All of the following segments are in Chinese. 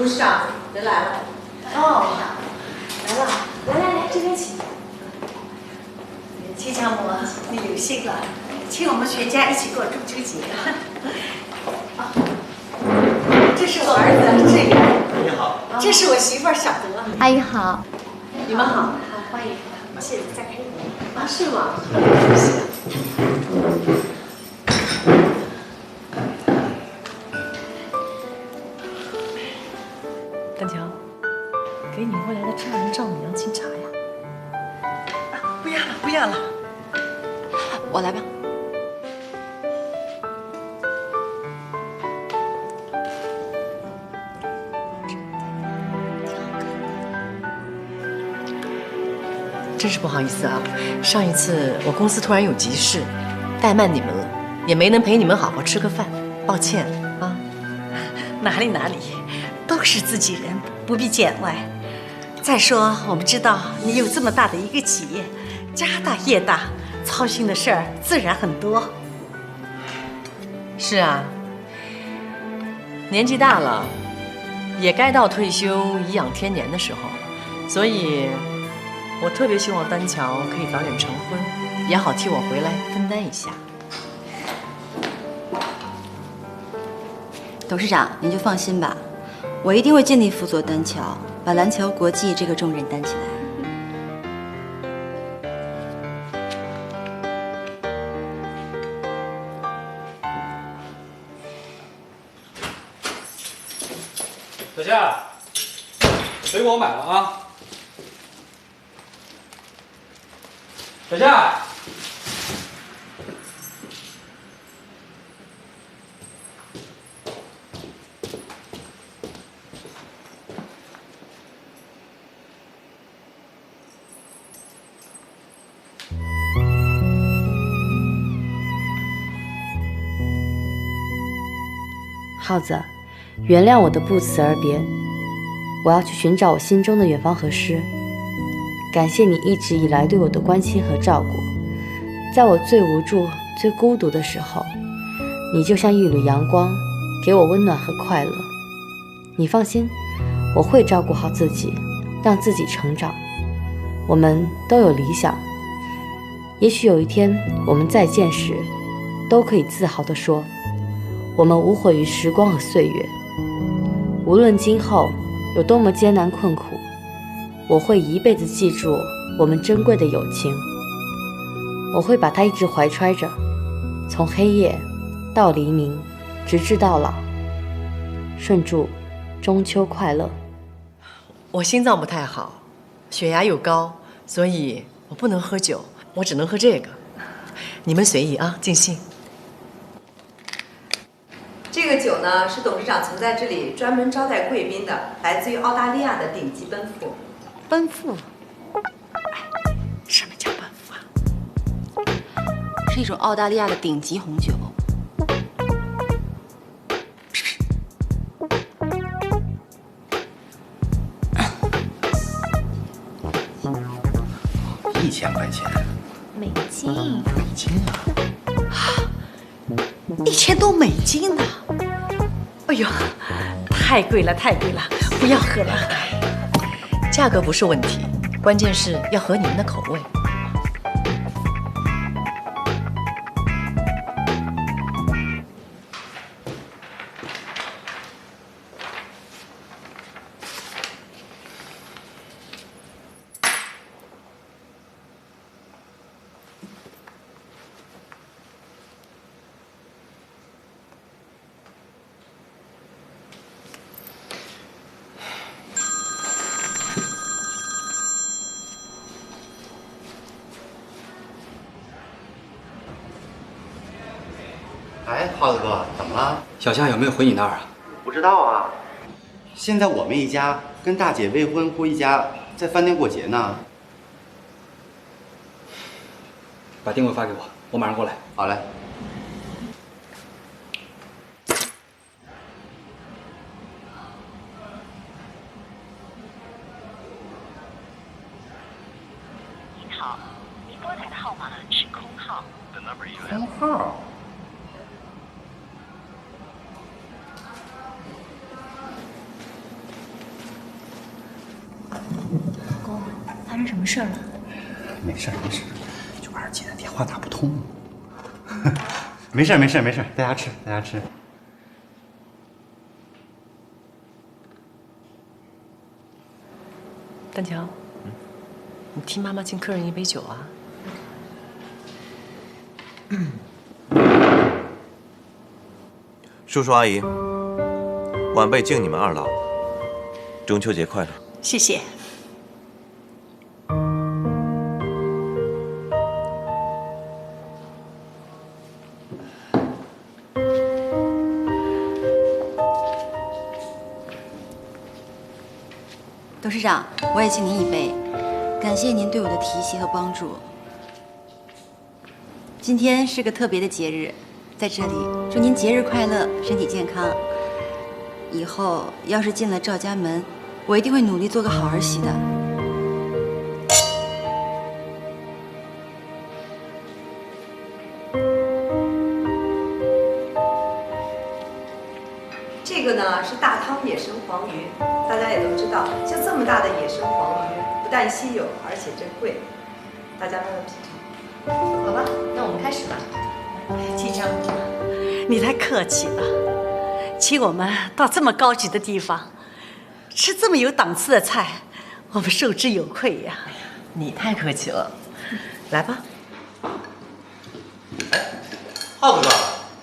董事长，人来了。哦，来了，来，这边请。戚家母，你有幸了，请我们全家一起过中秋节。啊，这是我儿子志远。你好。这是我媳妇儿小德。阿姨好。你们好，好欢迎。现在再开门。啊，是吗？是。 丹乔，给你未来的丈人丈母娘敬茶呀。不要了，不要了，我来吧。真是不好意思啊，上一次我公司突然有急事，怠慢你们了，也没能陪你们好好吃个饭，抱歉啊。哪里，都是自己人，不必见外。再说，我们知道你有这么大的一个企业，家大业大，操心的事儿自然很多。是啊，年纪大了，也该到退休颐养天年的时候了，所以。 我特别希望丹乔可以早点成婚，也好替我回来分担一下。董事长，您就放心吧，我一定会尽力辅佐丹乔，把蓝桥国际这个重任担起来。小夏，水果我买了啊。 小夏，耗子，原谅我的不辞而别，我要去寻找我心中的远方和诗。 感谢你一直以来对我的关心和照顾，在我最无助、最孤独的时候，你就像一缕阳光，给我温暖和快乐。你放心，我会照顾好自己，让自己成长。我们都有理想，也许有一天我们再见时，都可以自豪地说，我们无悔于时光和岁月。无论今后有多么艰难困苦。 我会一辈子记住我们珍贵的友情，我会把它一直怀揣着，从黑夜到黎明，直至到老。顺祝中秋快乐！我心脏不太好，血压又高，所以我不能喝酒，我只能喝这个。你们随意啊，尽兴。这个酒呢，是董事长曾在这里专门招待贵宾的，来自于澳大利亚的顶级奔富。 奔富，什么叫奔富啊？是一种澳大利亚的顶级红酒。1000块钱，美金，美金啊！1000多美金呢！哎呦，太贵了，太贵了，不要喝了。 价格不是问题，关键是要合你们的口味。哎，耗子哥，怎么了？小夏有没有回你那儿啊？不知道啊。现在我们一家跟大姐未婚夫一家在饭店过节呢。把定位发给我，我马上过来。好嘞。您好，您拨打的号码是空号。空号。事了？没事没事，就二姐的电话打不通。没事没事没事，大家吃大家吃。丹乔，你替妈妈敬客人一杯酒啊。叔叔阿姨，晚辈敬你们二老，中秋节快乐！谢谢。董事长，我也敬您一杯，感谢您对我的提携和帮助。今天是个特别的节日，在这里祝您节日快乐，身体健康。以后要是进了赵家门，我一定会努力做个好儿媳的。这个呢是大汤野生黄鱼，大家也都知道，像这么大的野生黄鱼，不但稀有，而且珍贵。大家慢慢品尝，好吧？那我们开始吧。季丈，你太客气了，请我们到这么高级的地方，吃这么有档次的菜，我们受之有愧呀。你太客气了，来吧。哎，浩子哥，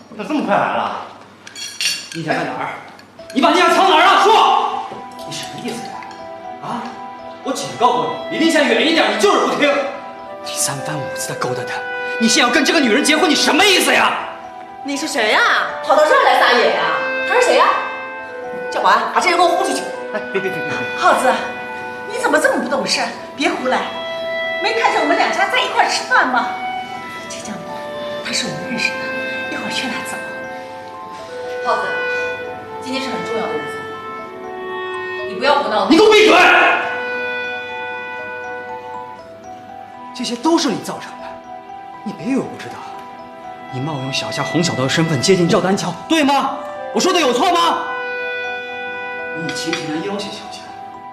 你咋这么快来了？你想在哪儿？你把那样藏哪儿啊？说！你什么意思呀？啊！我警告过你，离地下远一点，你就是不听。你三番五次的勾搭她，你现在要跟这个女人结婚，你什么意思呀？你是谁呀？跑到这儿来撒野呀？他是谁呀？教官，把这人给我轰出去！哎，别！浩子，你怎么这么不懂事？别胡来！没看见我们两家在一块儿吃饭吗？季丈母，他是我们认识的，一会儿劝他走。耗子，今天是很重要的日子，你不要胡闹。你给我闭嘴！这些都是你造成的，你别以为我不知道。你冒用小夏哄小刀的身份接近赵丹乔，对吗？我说的有错吗？你以亲情来要挟小夏，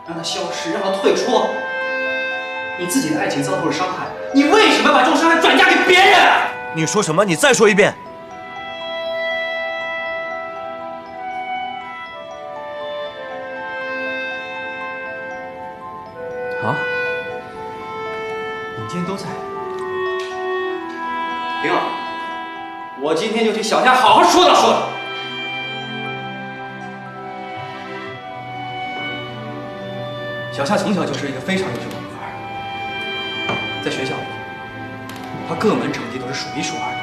让她消失，让她退出。你自己的爱情遭受了伤害，你为什么要把这种伤害转嫁给别人？你说什么？你再说一遍。好，你今天都在。挺好，我今天就替小夏好好说道说道。小夏从小就是一个非常优秀的女孩，在学校里，她各门成绩都是数一数二的。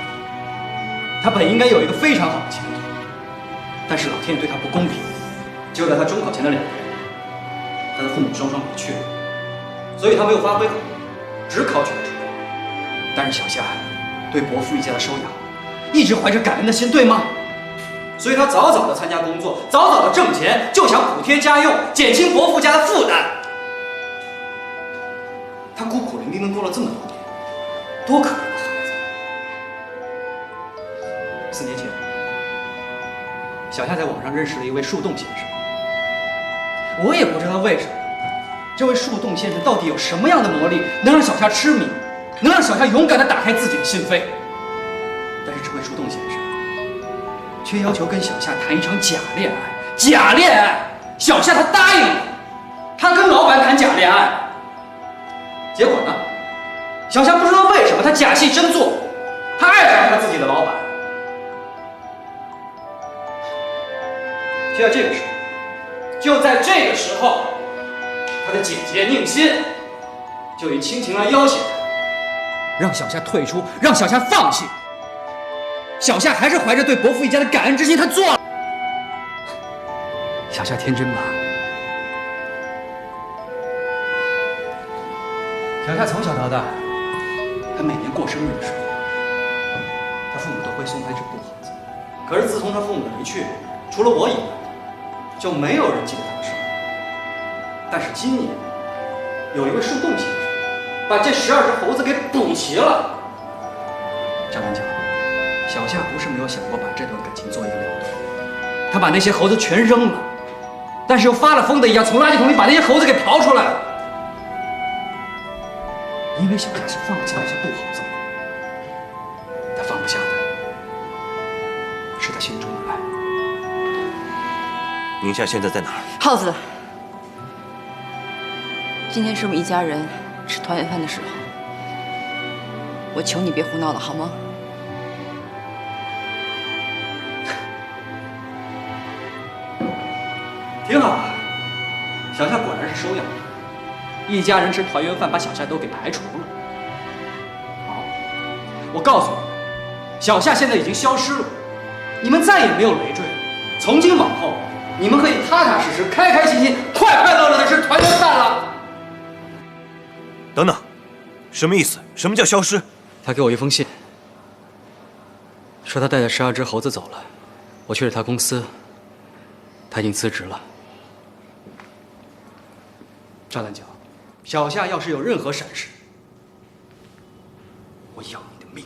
她本应该有一个非常好的前途，但是老天爷对她不公平，就在她中考前的2个月，她的父母双双离去了。所以他没有发挥好，只考取了初中。但是小夏对伯父一家的收养，一直怀着感恩的心，对吗？所以他早早的参加工作，早早的挣钱，就想补贴家用，减轻伯父家的负担。他孤苦伶仃的过了这么多年，多可怜的孩子！4年前，小夏在网上认识了一位树洞先生，我也不知道为什么。这位树洞先生到底有什么样的魔力，能让小夏痴迷，能让小夏勇敢地打开自己的心扉？但是这位树洞先生却要求跟小夏谈一场假恋爱。假恋爱，小夏她答应了，她跟老板谈假恋爱。结果呢，小夏不知道为什么，她假戏真做，她爱上了她自己的老板。就在这个时候。他的姐姐宁馨就以亲情来要挟他，让小夏退出，让小夏放弃。小夏还是怀着对伯父一家的感恩之心，他做了。小夏天真吧？小夏从小到大，他每年过生日的时候，他父母都会送他一只布猴子。可是自从他父母的离去，除了我以外，就没有人记得他的生日。但是今年，有一位树洞先生把这12只猴子给补齐了。张丹乔，小夏不是没有想过把这段感情做一个了断，他把那些猴子全扔了，但是又发了疯的一样从垃圾桶里把那些猴子给刨出来了。因为小夏是放不下那些不好的，他放不下的是他心中的爱。宁夏现在在哪儿？耗子，今天是我们一家人吃团圆饭的时候，我求你别胡闹了，好吗？挺好，小夏果然是收养的，一家人吃团圆饭把小夏都给排除了。好，我告诉你，小夏现在已经消失了，你们再也没有累赘了。从今往后，你们可以踏踏实实、开开心心、快快乐乐的吃团圆饭了。等等，什么意思？什么叫消失？他给我一封信，说他带着12只猴子走了。我去了他公司，他已经辞职了。赵丹角，小夏要是有任何闪失，我要你的命！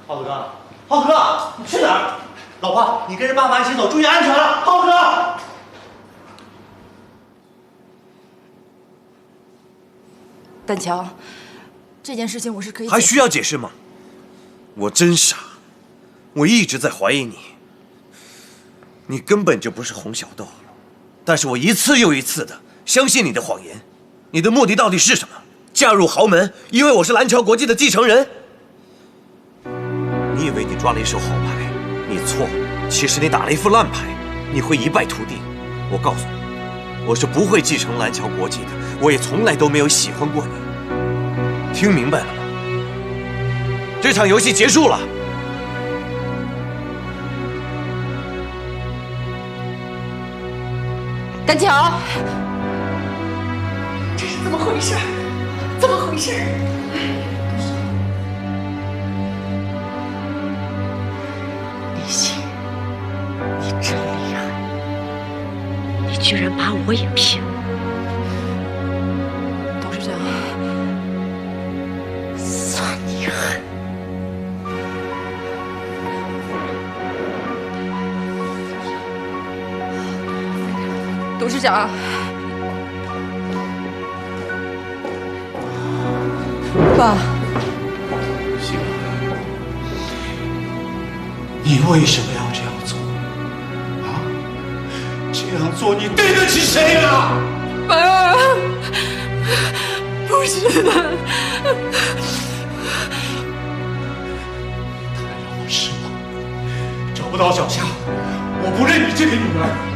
浩子哥，浩子哥，你去哪儿？老婆，你跟着爸妈一起走，注意安全啊！浩子哥。丹乔，这件事情我是可以……还需要解释吗？我真傻，我一直在怀疑你。你根本就不是洪小豆，但是我一次又一次的相信你的谎言。你的目的到底是什么？嫁入豪门，因为我是蓝桥国际的继承人。你以为你抓了一手好牌，你错了。其实你打了一副烂牌，你会一败涂地。我告诉你，我是不会继承蓝桥国际的，我也从来都没有喜欢过你。听明白了吗？这场游戏结束了。丹乔，这是怎么回事？怎么回事？李欣，你真厉害，你居然把我也骗了。董事长，算你狠！董事长，爸，欣儿，你为什么要这样做？啊，这样做你对得起谁啊？爸，不是的，太让我失望，找不到小夏，我不认你这个女儿。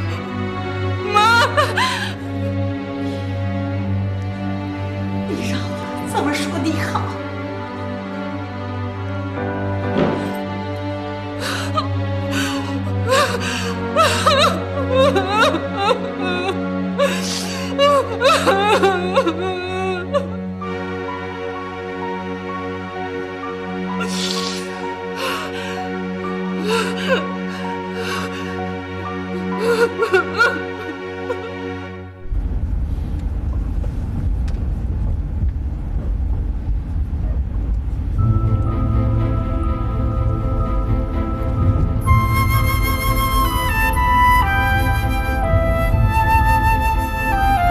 你让我怎么说你好？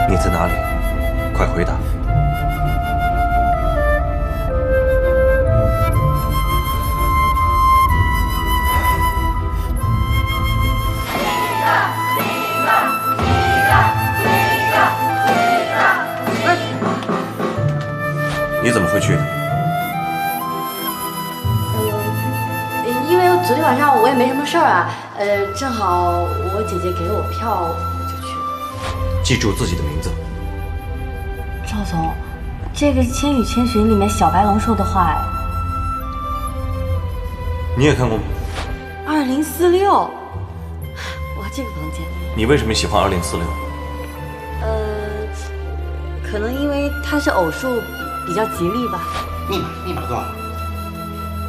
你在哪里？快回答！你怎么会去的？因为昨天晚上我也没什么事儿啊，正好我姐姐给了我票，我就去了。记住自己的名字。赵总，这个《千与千寻》里面小白龙说的话，哎你也看过吗，2046，哇，这个房间。你为什么喜欢2046？可能因为它是偶数，比较吉利吧。密码多少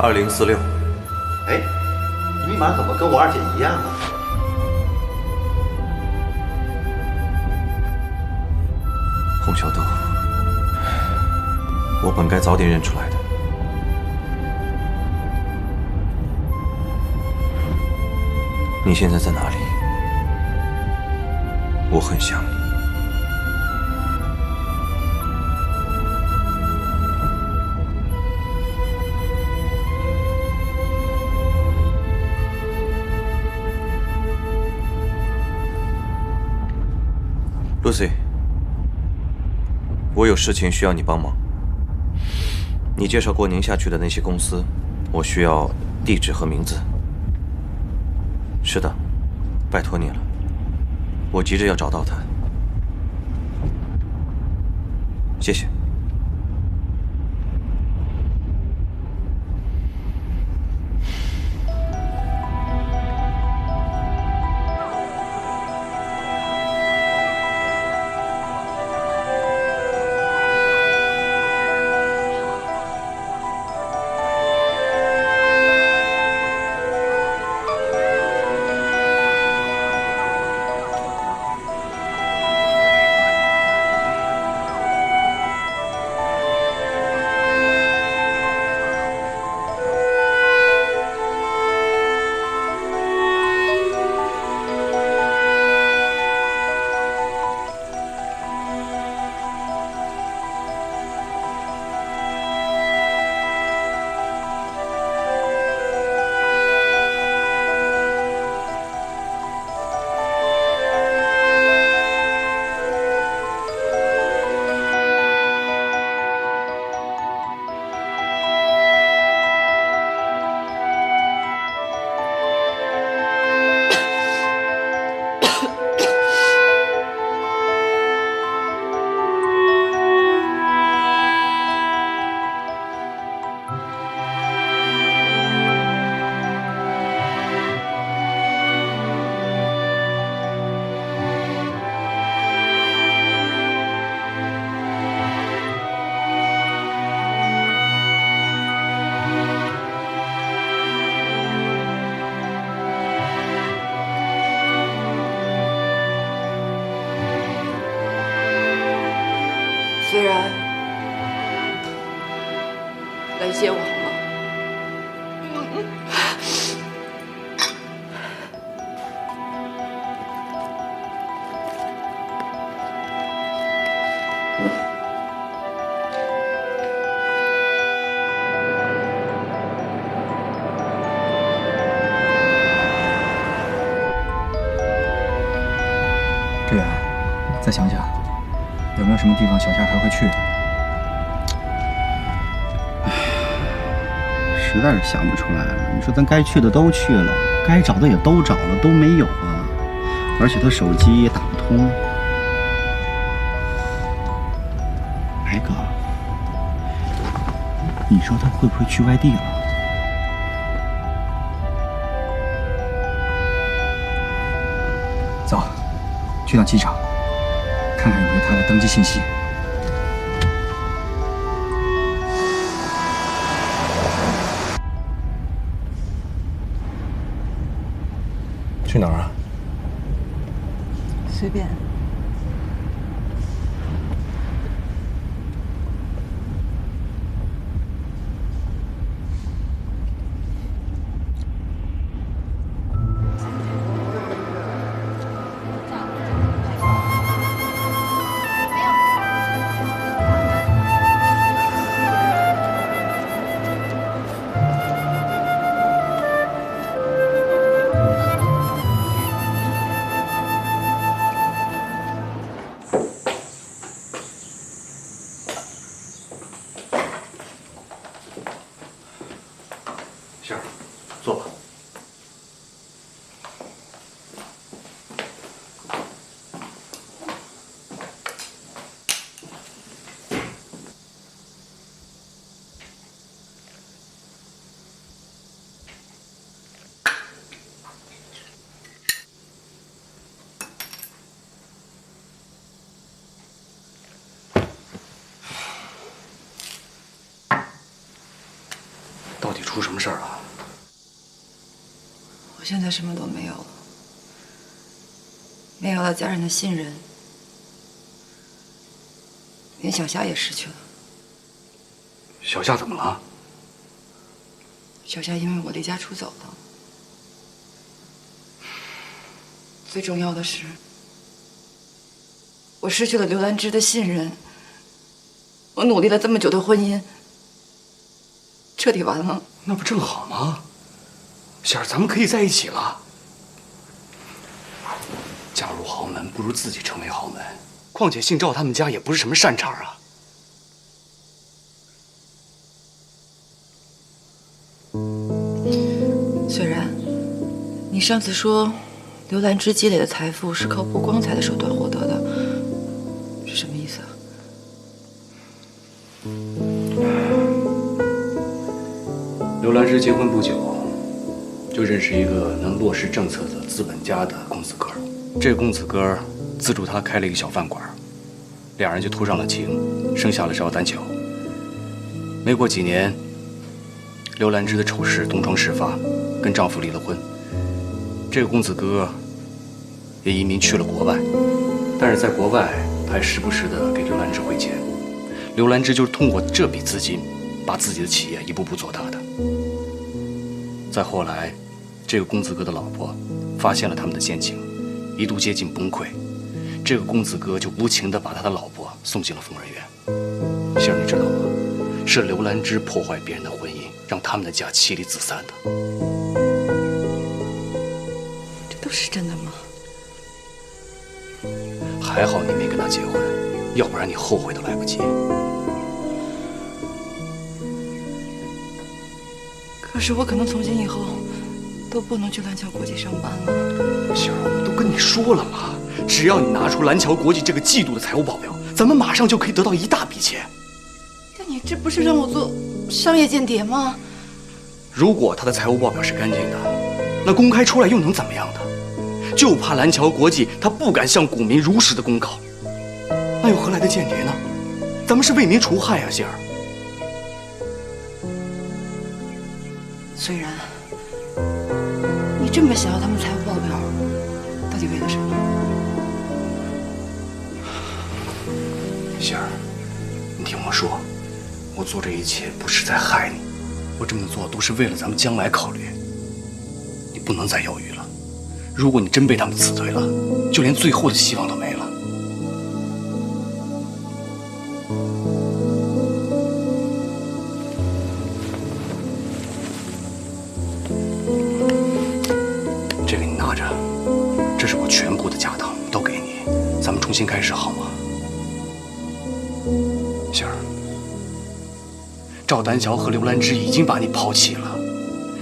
？2046。哎，你密码怎么跟我二姐一样啊？洪小豆，我本该早点认出来的。你现在在哪里？我很想你。Lucy， 我有事情需要你帮忙。你介绍过宁夏去的那些公司，我需要地址和名字。是的，拜托你了，我急着要找到他。谢谢。虽然来接我好吗？志远，再想想，有没有什么地方小夏还会去的？实在是想不出来了。你说咱该去的都去了，该找的也都找了，都没有啊。而且他手机也打不通。白哥，你说他会不会去外地了？走，去趟机场，看看有没有他的登机信息。去哪儿啊？随便。杏儿，坐吧。到底出什么事儿了？我现在什么都没有了，没有了家人的信任，连小夏也失去了。小夏怎么了？小夏因为我离家出走了。最重要的是，我失去了刘兰芝的信任。我努力了这么久的婚姻，彻底完了。那不正好吗？仙儿，咱们可以在一起了。嫁入豪门不如自己成为豪门，况且姓赵他们家也不是什么善茬啊。虽然，你上次说刘兰芝积累的财富是靠不光彩的手段获得的，是什么意思啊？刘兰芝结婚不久，就认识一个能落实政策的资本家的公子哥。这个公子哥资助他开了一个小饭馆，两人就图上了情，生下了赵丹巧。没过几年，刘兰芝的丑事东窗事发，跟丈夫离了婚。这个公子哥也移民去了国外，但是在国外他还时不时的给刘兰芝汇钱。刘兰芝就是通过这笔资金，把自己的企业一步步做大的。再后来，这个公子哥的老婆发现了他们的奸情，一度接近崩溃。这个公子哥就无情地把他的老婆送进了疯人院。杏儿，你知道吗？是刘兰芝破坏别人的婚姻，让他们的家妻离子散的。这都是真的吗？还好你没跟他结婚，要不然你后悔都来不及。可是我可能从今以后都不能去蓝桥国际上班了。杏儿，我都跟你说了嘛，只要你拿出蓝桥国际这个季度的财务报表，咱们马上就可以得到一大笔钱。但你这不是让我做商业间谍吗？如果他的财务报表是干净的，那公开出来又能怎么样的？就怕蓝桥国际他不敢向股民如实的公告，那又何来的间谍呢？咱们是为民除害啊，杏儿。虽然你这么想要他们财务报表，到底为了什么？杏儿，你听我说，我做这一切不是在害你，我这么做都是为了咱们将来考虑。你不能再犹豫了，如果你真被他们辞退了，就连最后的希望都没了。这个你拿着，这是我全部的家当，都给你，咱们重新开始好吗？杏儿，赵丹桥和刘兰芝已经把你抛弃了，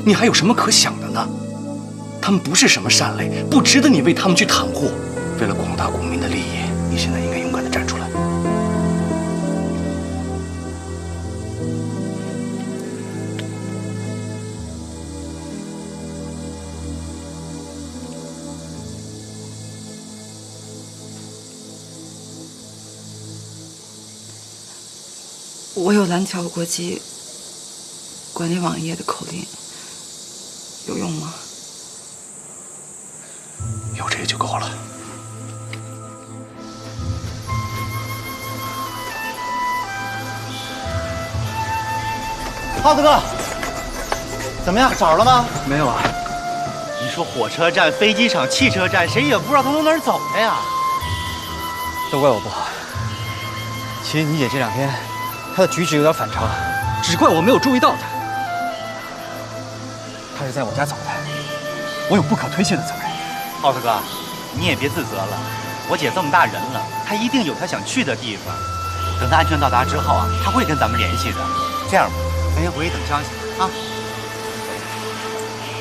你还有什么可想的呢？他们不是什么善类，不值得你为他们去袒护。为了广大股民的利益，你现在应该勇敢地站出来。我有蓝桥国际管理网页的口令，有用吗？有这个就够了。耗子哥，怎么样？找着了吗？没有啊。你说火车站、飞机场、汽车站，谁也不知道他从哪儿走的呀。都怪我不好。其实你姐这2天，她的举止有点反常，只怪我没有注意到她。她是在我家走的，我有不可推卸的责任。耗子哥，你也别自责了，我姐这么大人了，她一定有她想去的地方。等她安全到达之后啊，她会跟咱们联系的。这样吧，咱先回去等消息啊。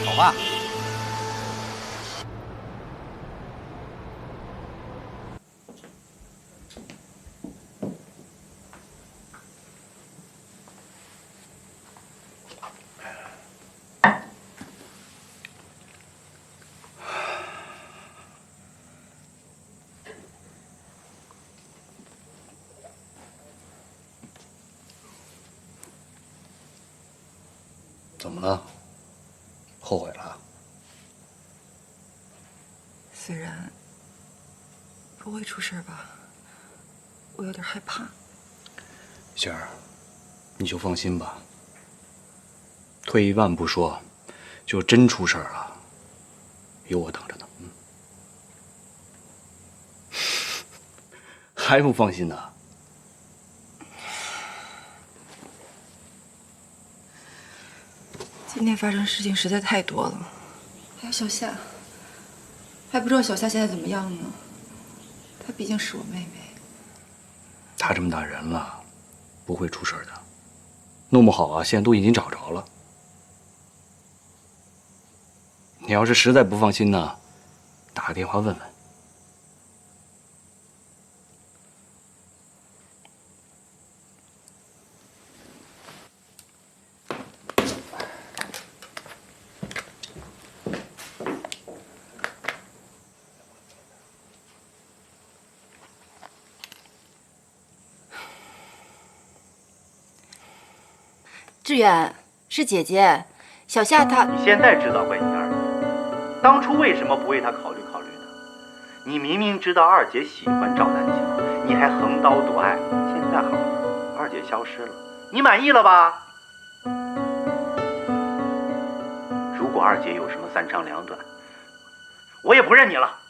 走吧。怎么了？后悔了？虽然不会出事吧，我有点害怕。杏儿，你就放心吧。退一万步说，就真出事儿了，有我等着呢。还不放心呢？今天发生事情实在太多了，还有小夏，还不知道小夏现在怎么样呢。她毕竟是我妹妹。他这么大人了，不会出事的。弄不好啊，现在都已经找着了。你要是实在不放心呢，打个电话问问。志远，是姐姐，小夏她……你现在知道怪你二姐，当初为什么不为她考虑考虑呢？你明明知道二姐喜欢赵丹桥，你还横刀夺爱。现在好了，二姐消失了，你满意了吧？如果二姐有什么三长两短，我也不认你了。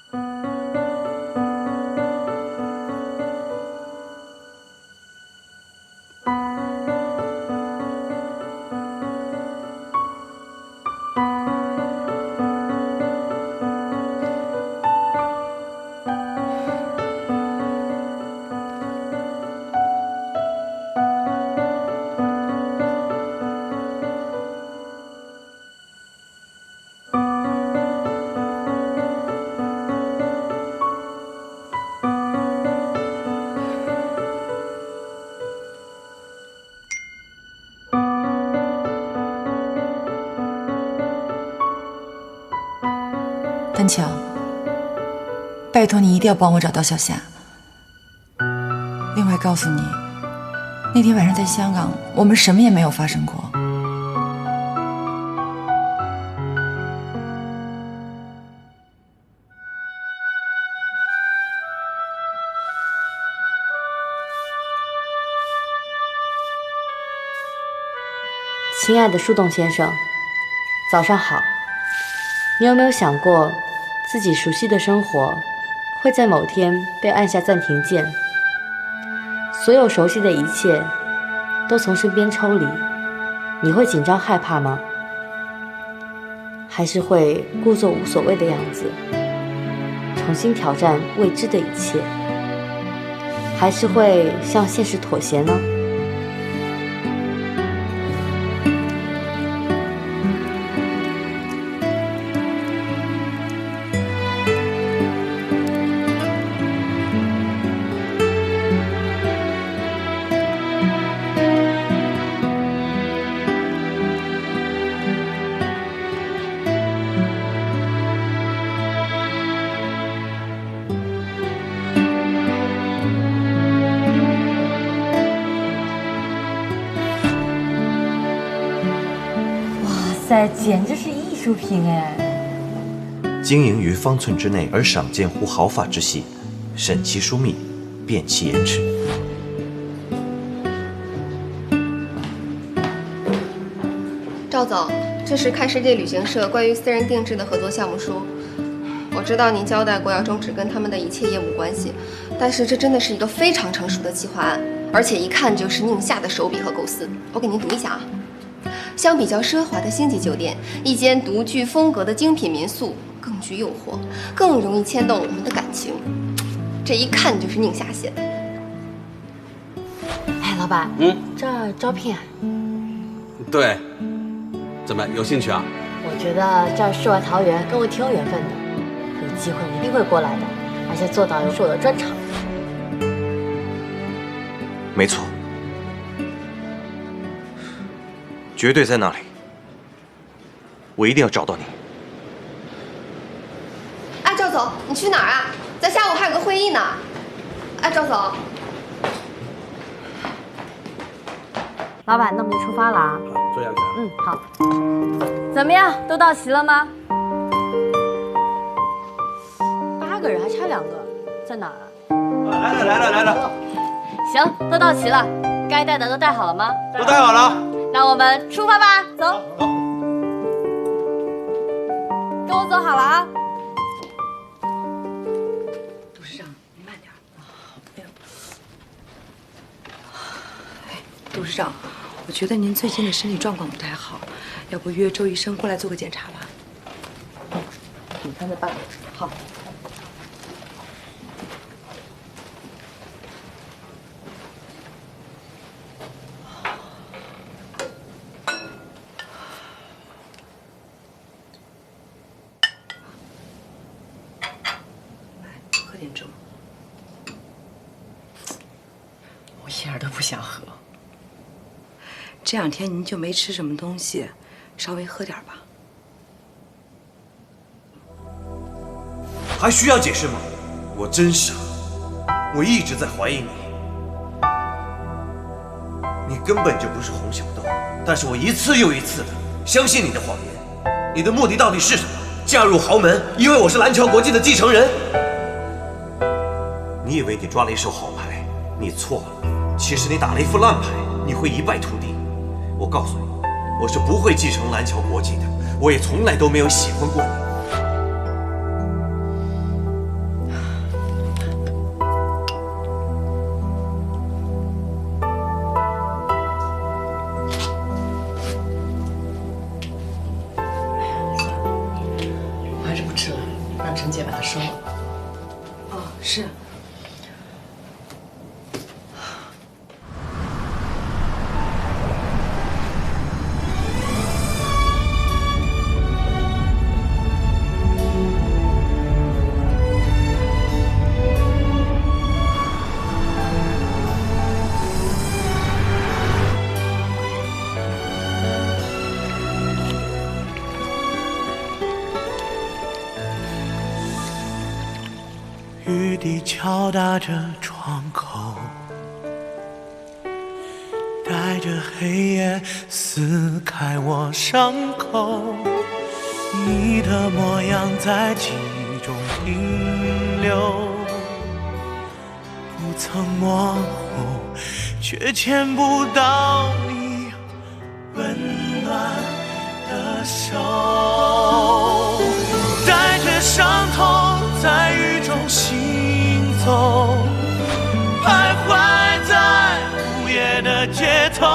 丹桥，拜托你一定要帮我找到小夏。另外告诉你，那天晚上在香港，我们什么也没有发生过。亲爱的树洞先生，早上好。你有没有想过，自己熟悉的生活会在某天被按下暂停键，所有熟悉的一切都从身边抽离，你会紧张害怕吗？还是会故作无所谓的样子，重新挑战未知的一切？还是会向现实妥协呢？简直是艺术品哎！经营于方寸之内而赏鉴乎毫发之细，审其疏密，辨其严尺。赵总，这是开世界旅行社关于私人定制的合作项目书。我知道您交代过要终止跟他们的一切业务关系，但是这真的是一个非常成熟的企划案，而且一看就是宁夏的手笔和构思。我给您读一下啊。相比较奢华的星级酒店，一间独具风格的精品民宿更具诱惑，更容易牵动我们的感情。这一看就是宁夏县。哎，老板，这儿招聘啊？对，怎么有兴趣啊？我觉得这儿世外桃源，跟我挺有缘分的，有机会一定会过来的，而且做导游是我的专长。没错。绝对在那里，我一定要找到你。哎，赵总，你去哪儿啊？咱下午还有个会议呢。哎，赵总，老板，那我们就出发了啊！好，坐下去。好。怎么样，都到齐了吗？8个人，还差2个，在哪儿啊？来了。行，都到齐了，该带的都带好了吗？都带好了。那我们出发吧，走。跟我走好了啊。董事长，你慢点。哎，董事长，我觉得您最近的身体状况不太好，要不约周医生过来做个检查吧？你看着办。好。一点都不想喝。这两天您就没吃什么东西，稍微喝点吧。还需要解释吗？我真傻，我一直在怀疑你。你根本就不是洪小豆，但是我一次又一次的相信你的谎言。你的目的到底是什么？嫁入豪门，因为我是蓝桥国际的继承人？你以为你抓了一手好牌，你错了。其实你打了一副烂牌，你会一败涂地。我告诉你，我是不会继承蓝桥国际的，我也从来都没有喜欢过你。我还是不吃了，让陈姐把它收了。哦，是。雨滴敲打着窗口，带着黑夜撕开我伤口。你的模样在记忆中停留，不曾模糊，却牵不到你温暖的手。带着伤痛在雨中行走，徘徊在午夜的街头，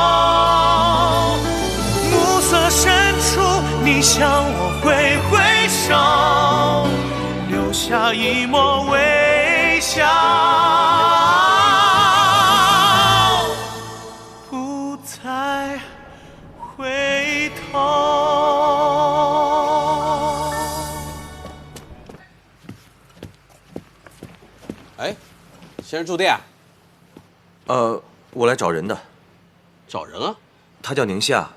暮色深处你向我挥挥手，留下一抹微笑，不再回头。哎，先生住店？我来找人的。找人啊？他叫宁夏，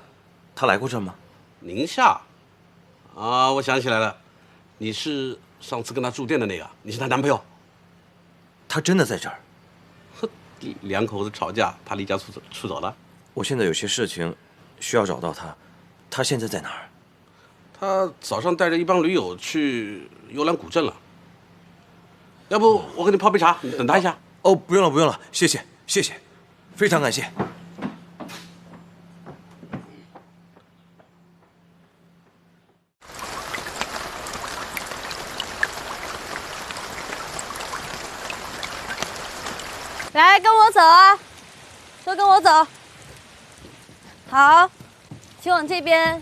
他来过这儿吗？宁夏？啊，我想起来了，你是上次跟他住店的那个，你是他男朋友。他真的在这儿？哼，两口子吵架，他离家出走了。我现在有些事情需要找到他，他现在在哪儿？他早上带着一帮驴友去游览古镇了。要不我给你泡杯茶，你等他一下。哦，不用了，不用了，谢谢，谢谢，非常感谢。来，跟我走啊！都跟我走。好，请往这边，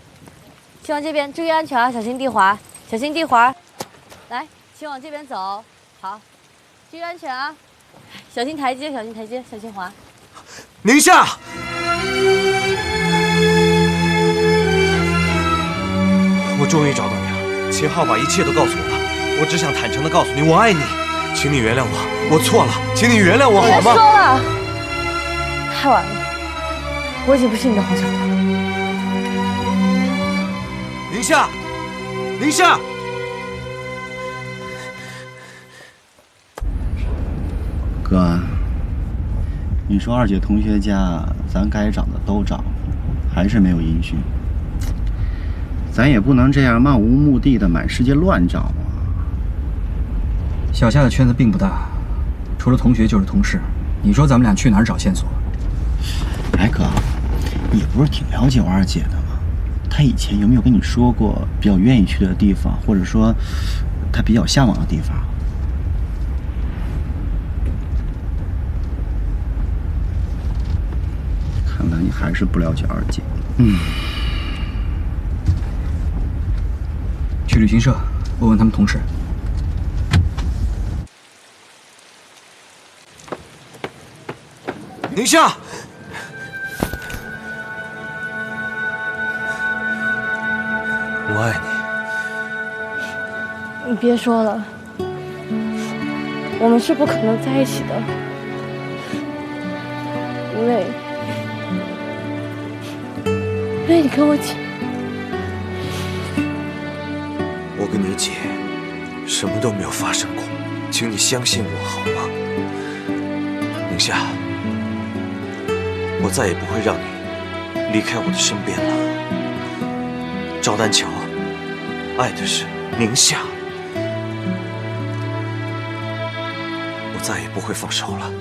请往这边，注意安全啊，小心地滑，小心地滑。来，请往这边走。好，注意安全啊，小心台阶，小心台阶，小心滑。宁夏，我终于找到你了，秦昊把一切都告诉我了，我只想坦诚地告诉你，我爱你，请你原谅我，我错了，请你原谅我好吗？别说了，太晚了，我已经不是你的洪小豆。宁夏，宁夏。哥，你说二姐同学家咱该找的都找了，还是没有音讯。咱也不能这样漫无目的的满世界乱找啊。小夏的圈子并不大，除了同学就是同事。你说咱们俩去哪儿找线索？哎哥，你不是挺了解我二姐的吗？她以前有没有跟你说过比较愿意去的地方，或者说她比较向往的地方？看来你还是不了解二姐。去旅行社问问他们同事。宁夏，我爱你别说了，我们是不可能在一起的。累，因为你跟我姐，我跟你姐什么都没有发生过，请你相信我好吗？宁夏，我再也不会让你离开我的身边了。赵丹桥爱的是宁夏，我再也不会放手了。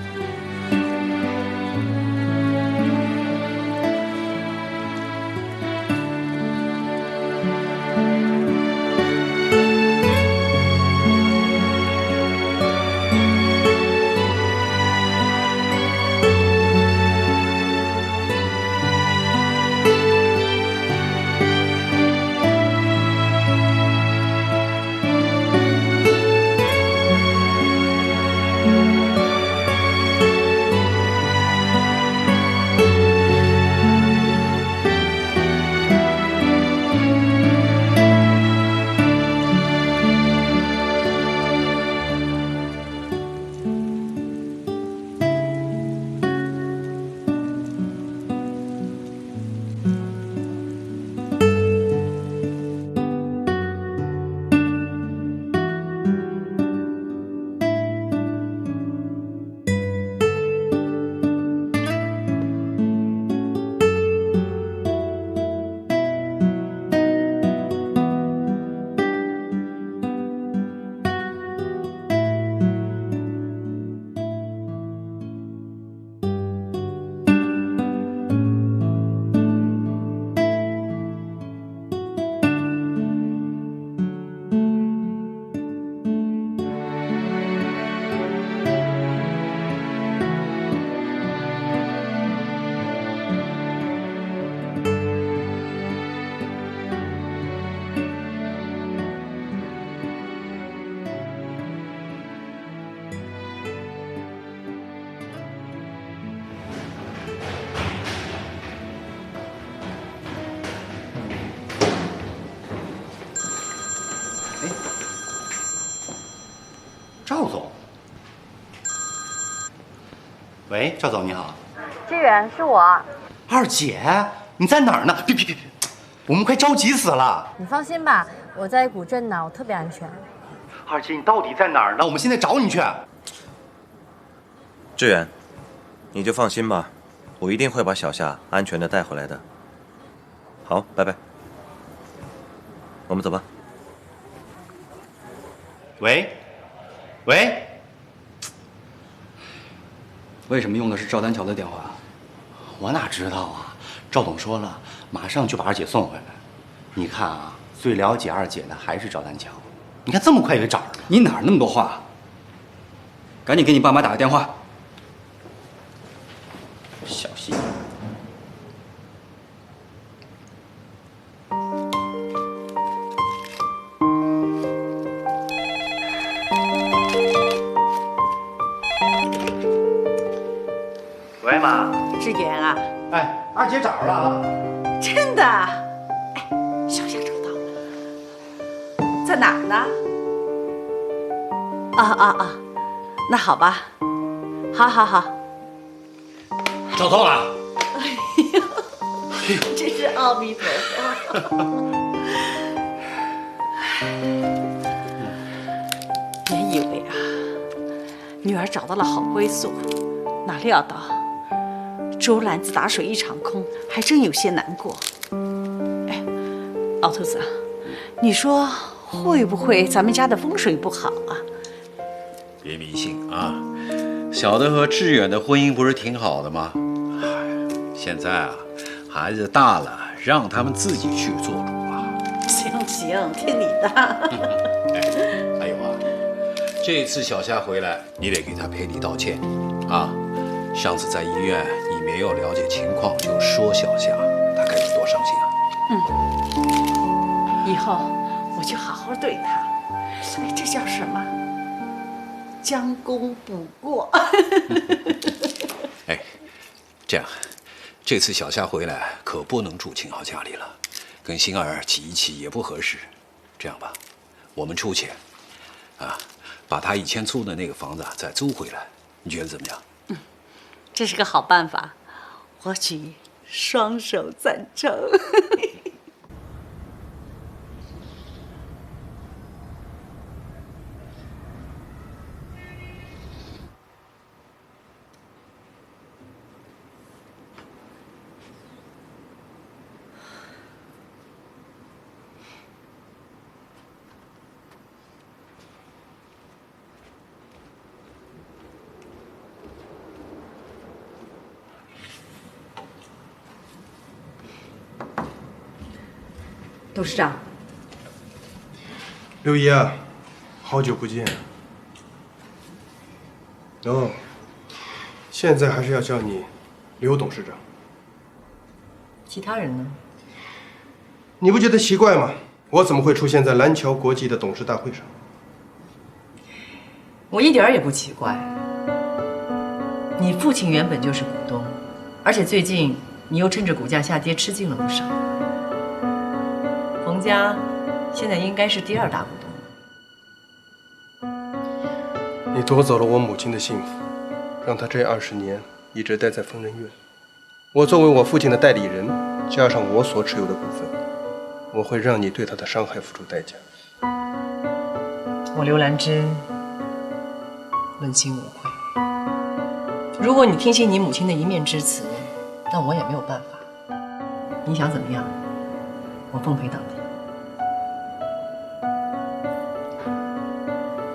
赵总，喂，赵总你好。志远，是我。二姐，你在哪儿呢？别，我们快着急死了。你放心吧，我在古镇呢，我特别安全。二姐，你到底在哪儿呢？我们现在找你去。志远，你就放心吧，我一定会把小夏安全的带回来的。好，拜拜。我们走吧。喂。为什么用的是赵丹桥的电话？我哪知道啊！赵总说了，马上就把二姐送回来。你看啊，最了解二姐的还是赵丹桥。你看这么快就给找着了。你哪儿那么多话？赶紧给你爸妈打个电话。小心。喂，妈。志远啊，哎，二姐找着了啊！真的？哎，小夏找到了，在哪儿呢？啊，那好吧，好。找到了。哎呦，真是阿弥陀佛。原以为啊，女儿找到了好归宿，哪料到竹篮子打水一场空，还真有些难过。哎，老头子，你说会不会咱们家的风水不好啊？别迷信啊！小的和志远的婚姻不是挺好的吗？现在啊，孩子大了，让他们自己去做主啊。行，听你的。还有啊，这次小夏回来，你得给她赔礼道歉啊。上次在医院，你没有了解情况就说小夏，她该有多伤心啊！以后我就好好对她。哎，这叫什么？将功补过。哎，这样，这次小夏回来可不能住秦昊家里了，跟星儿挤一起也不合适。这样吧，我们出钱，啊，把他以前租的那个房子再租回来，你觉得怎么样？这是个好办法。或许双手赞成。董事长，刘姨啊，好久不见。哦，现在还是要叫你刘董事长。其他人呢？你不觉得奇怪吗？我怎么会出现在蓝桥国际的董事大会上？我一点儿也不奇怪。你父亲原本就是股东，而且最近你又趁着股价下跌吃进了不少。冯家现在应该是第2大股东。你夺走了我母亲的幸福，让她这20年一直待在疯人院。我作为我父亲的代理人，加上我所持有的股份，我会让你对她的伤害付出代价。我刘兰芝问心无愧。如果你听信你母亲的一面之词，那我也没有办法。你想怎么样，我奉陪到底。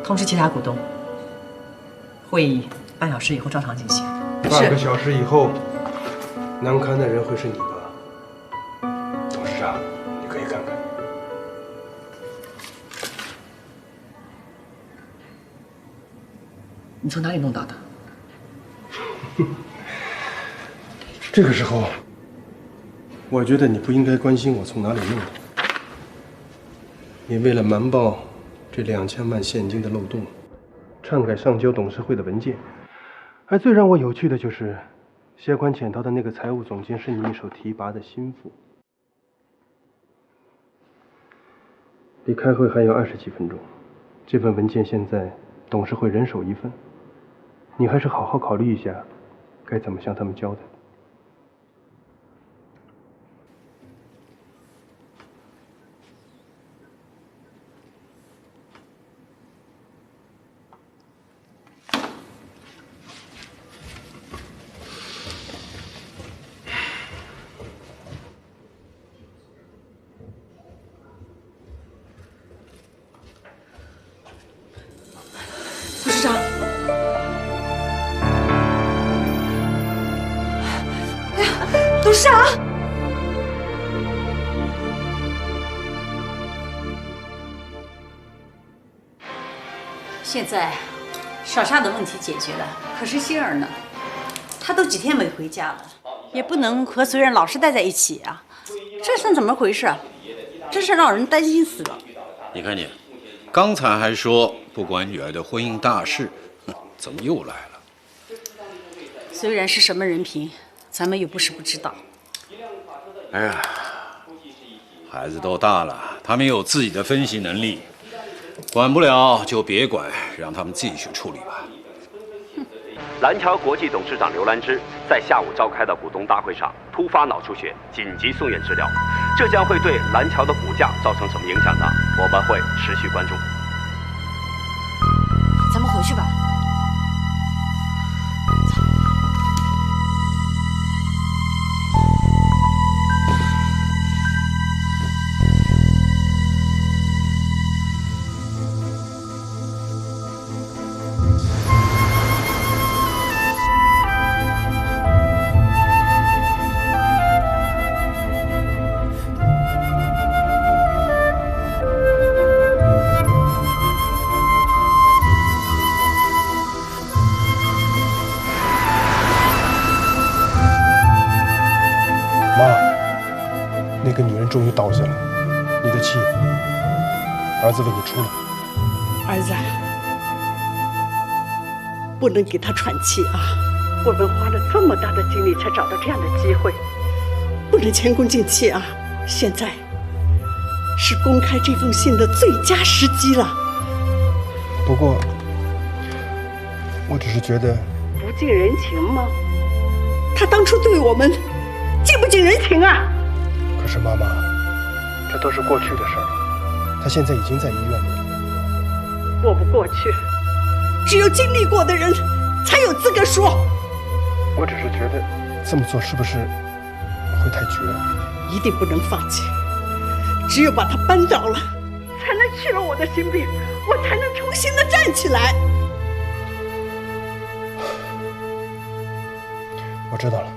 通知其他股东，会议半小时以后照常进行。半个小时以后，难堪的人会是你吧？董事长，你可以看看。你从哪里弄到的？这个时候，我觉得你不应该关心我从哪里弄的。你为了瞒报这2000万现金的漏洞，篡改上交董事会的文件，而最让我有趣的就是，携款潜逃的那个财务总监是你一手提拔的心腹。离开会还有20几分钟，这份文件现在董事会人手一份，你还是好好考虑一下，该怎么向他们交代。董事长，哎呀，董事长！现在小夏的问题解决了，可是星儿呢？她都几天没回家了，也不能和随人老是待在一起啊。这是怎么回事？真是让人担心死了。你看你，刚才还说不管女儿的婚姻大事，怎么又来了？虽然是什么人品，咱们又不是不知道。哎呀，孩子都大了，他们有自己的分析能力，管不了就别管，让他们自己去处理吧。蓝桥国际董事长刘兰芝在下午召开的股东大会上突发脑出血，紧急送院治疗，这将会对蓝桥的股价造成什么影响呢？我们会持续关注。咱们回去吧。那个女人终于倒下了，你的气，儿子为你出了。儿子，不能给他喘气啊！我们花了这么大的精力才找到这样的机会，不能前功尽弃啊！现在是公开这封信的最佳时机了。不过，我只是觉得不近人情吗？他他当初对我们尽不近人情啊？可是妈妈，这都是过去的事儿了，他现在已经在医院里了。过不过去，只有经历过的人才有资格说。我只是觉得这么做是不是会太绝？一定不能放弃，只有把他扳倒了，才能去了我的心病，我才能重新的站起来。我知道了。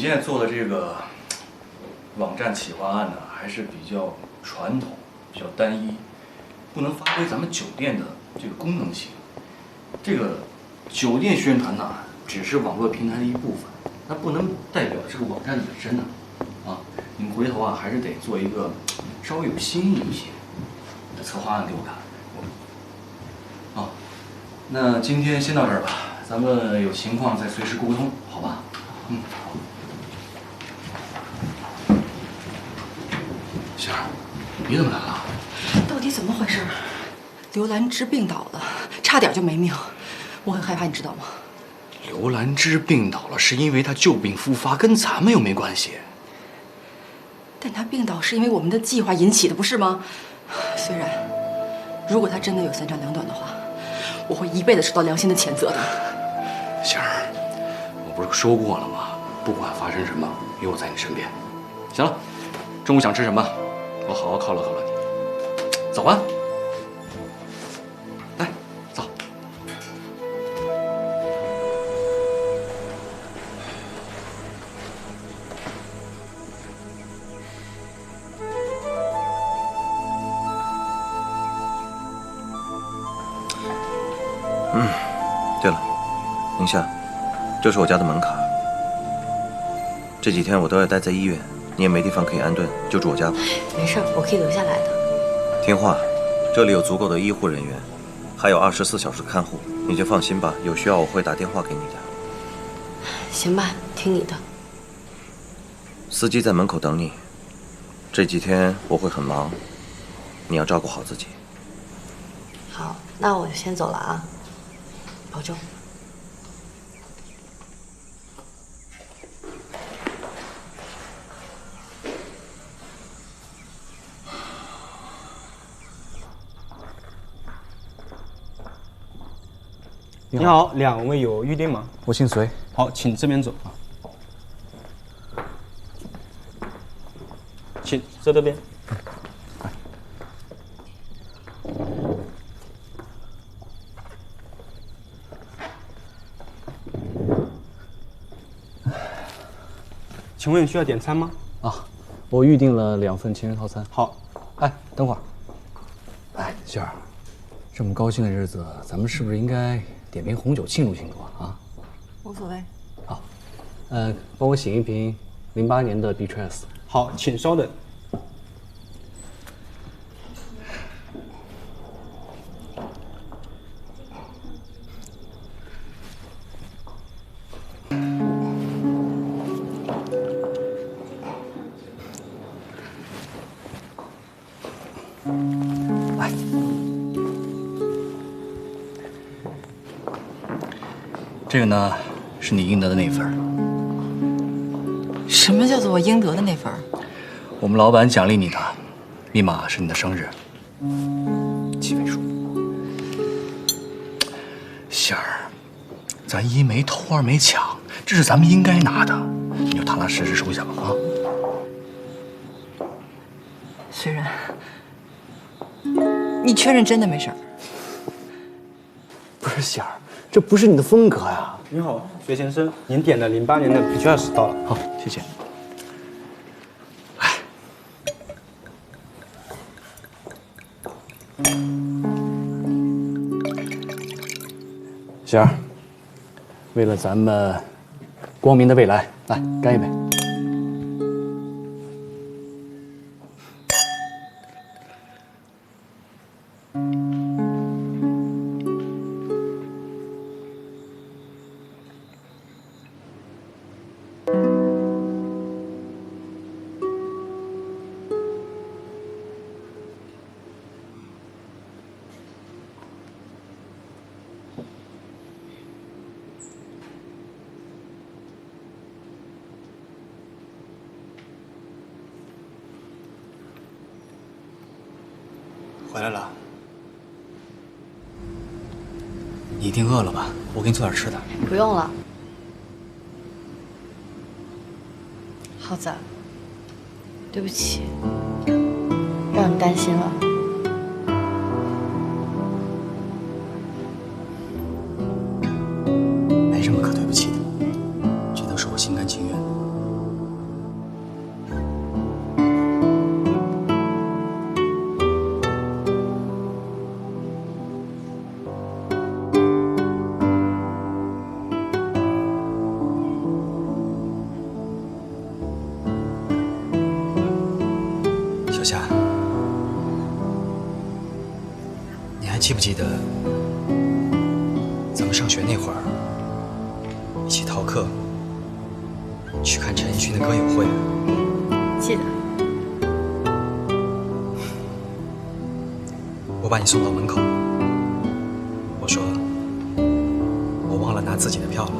现在做的这个网站企划案呢，还是比较传统、比较单一，不能发挥咱们酒店的这个功能性。这个酒店宣传呢，只是网络平台的一部分，那不能代表这个网站的本身呢。啊，你们回头啊，还是得做一个稍微有新意一些的策划案给我看。啊，那今天先到这儿吧，咱们有情况再随时沟通，好吧？嗯，好。仙儿，你怎么来了？到底怎么回事？刘兰芝病倒了，差点就没命，我很害怕，你知道吗？刘兰芝病倒了，是因为她旧病复发，跟咱们又没关系。但她病倒是因为我们的计划引起的，不是吗？虽然，如果她真的有三长两短的话，我会一辈子受到良心的谴责的。仙儿，我不是说过了吗？不管发生什么，有我在你身边。行了，中午想吃什么？我好好犒劳犒劳你。走啊！来，走。对了，宁夏，这是我家的门卡。这几天我都要待在医院，你也没地方可以安顿，就住我家吧。没事，我可以留下来的。听话，这里有足够的医护人员，还有24小时看护，你就放心吧。有需要我会打电话给你的。行吧，听你的。司机在门口等你。这几天我会很忙，你要照顾好自己。好，那我就先走了啊，保重。你好，两位有预定吗？我姓隋。好，请这边走啊。请坐这边。请问需要点餐吗？啊，我预定了2份情人套餐。好。哎，等会儿。哎，秀儿，这么高兴的日子，咱们是不是应该点瓶红酒庆祝庆祝啊？无所谓。好，帮我醒一瓶08年的 Beatrice。好，请稍等。来，这个呢，是你应得的那份。什么叫做我应得的那份？我们老板奖励你的，密码是你的生日，7位数。仙儿，咱一没偷二没抢，这是咱们应该拿的，你就踏踏实实收下吧啊！虽然，你确认真的没事儿？不是仙儿，这不是你的风格呀。你好，薛先生，您点的08年的 Beatrice 到了。好，谢谢。仙儿，为了咱们光明的未来，来干一杯。回来了，你一定饿了吧？我给你做点吃的。不用了，浩子，对不起，让你担心了。没什么可对不起的，这都是我心甘情愿的。小夏，你还记不记得咱们上学那会儿，一起逃课去看陈奕迅的歌友会？记得。我把你送到门口，我说我忘了拿自己的票了，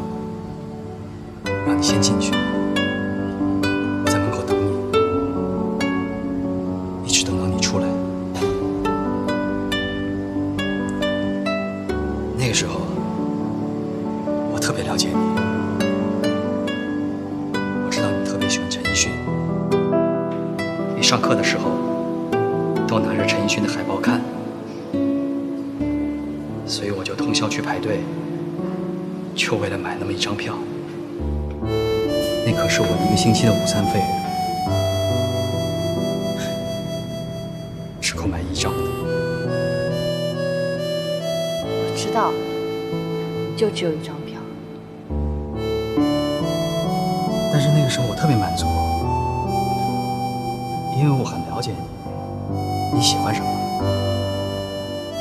让你先进去。我在门口等你，一直等到你出来。那个时候，我特别了解你，我知道你特别喜欢陈奕迅，你上课的时候都拿着陈奕迅的海报看，所以我就通宵去排队，就为了买那么一张票。那可是我1个星期的午餐费，只够买1张的。我知道，就只有1张票。但是那个时候我特别满足，因为我很了解你，你喜欢什么，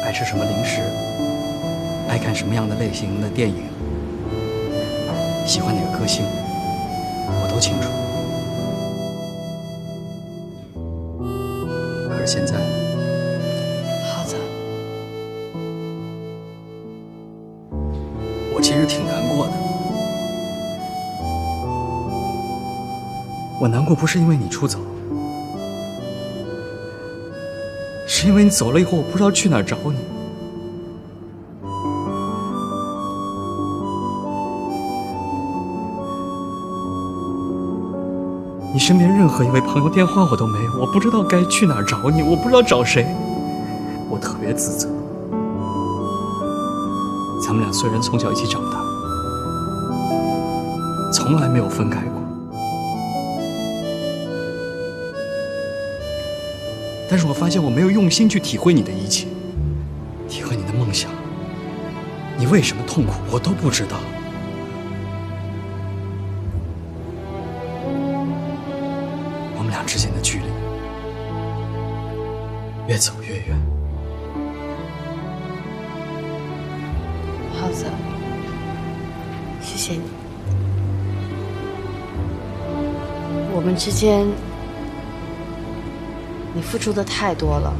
爱吃什么零食，爱看什么样的类型的电影，喜欢哪个歌星，我都清楚。可是现在，浩子，我其实挺难过的。我难过不是因为你出走，是因为你走了以后，我不知道去哪儿找你。你身边任何一位朋友电话我都没有，我不知道该去哪儿找你，我不知道找谁，我特别自责。咱们俩虽然从小一起长大，从来没有分开过，但是我发现我没有用心去体会你的一切，体会你的梦想，你为什么痛苦，我都不知道。我们俩之间的距离越走越远。浩子，谢谢你。我们之间，你付出的太多了，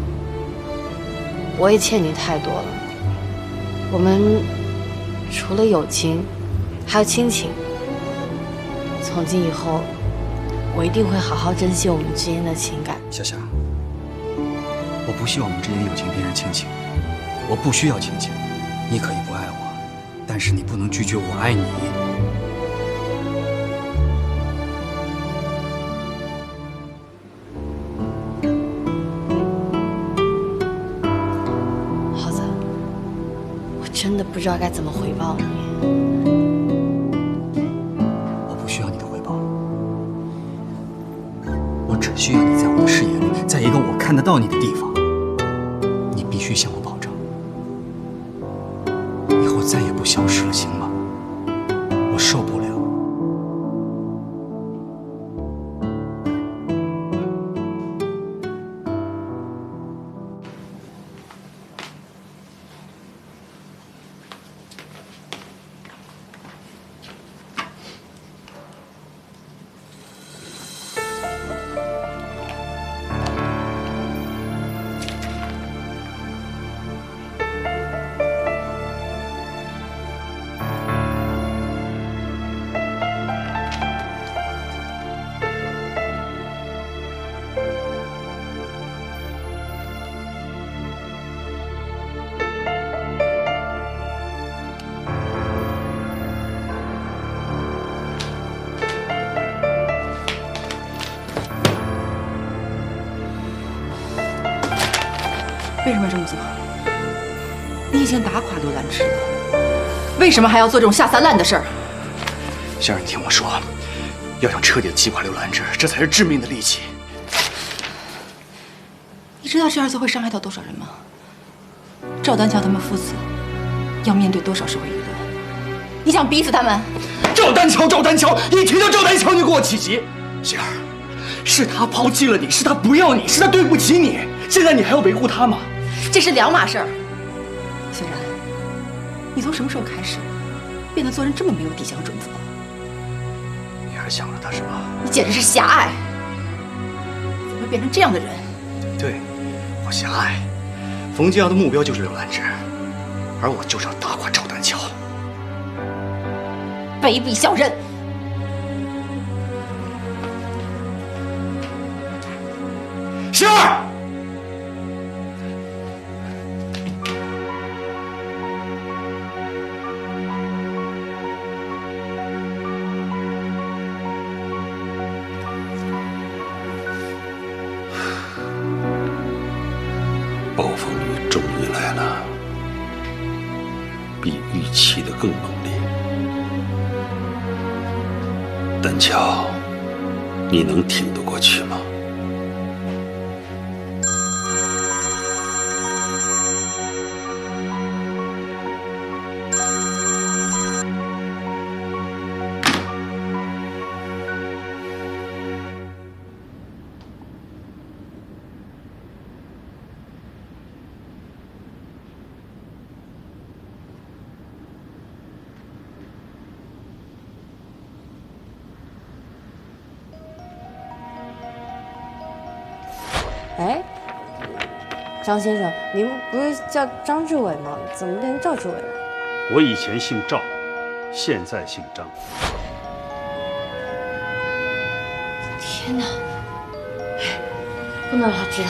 我也欠你太多了。我们除了友情，还有亲情。从今以后，我一定会好好珍惜我们之间的情感。小夏，我不希望我们之间友情变成亲情，我不需要亲情。你可以不爱我，但是你不能拒绝我爱你。浩子，我真的不知道该怎么回报你。我不需要你的回报，我只需要你在我的视野里，在一个我看得到你的地方。你必必须向我保证，以后再也不消失了，行吗？我受不了。为什么这么做？你已经打垮刘兰芝了，为什么还要做这种下三滥的事儿？仙儿，你听我说，要想彻底的击垮刘兰芝，这才是致命的利器。你知道这样做会伤害到多少人吗？赵丹桥他们父子要面对多少社会舆论？你想逼死他们？赵丹桥，赵丹桥，一提到赵丹桥你就给我起急。仙儿，是他抛弃了你，是他不要你，是他对不起你，现在你还要维护他吗？这是两码事儿。虽然，你从什么时候开始变得做人这么没有底线和准则？你还是想着他是吧？你简直是狭隘！怎么会变成这样的人？对，我狭隘。冯继尧的目标就是刘兰芝，而我就是要打垮赵丹桥。卑鄙小人！星儿。暴风雨终于来了，比预期的更猛烈。丹桥，你能挺得过去吗？哎，张先生，您不是叫张志伟吗？怎么变成赵志伟了？我以前姓赵，现在姓张。天哪！不能让他知道。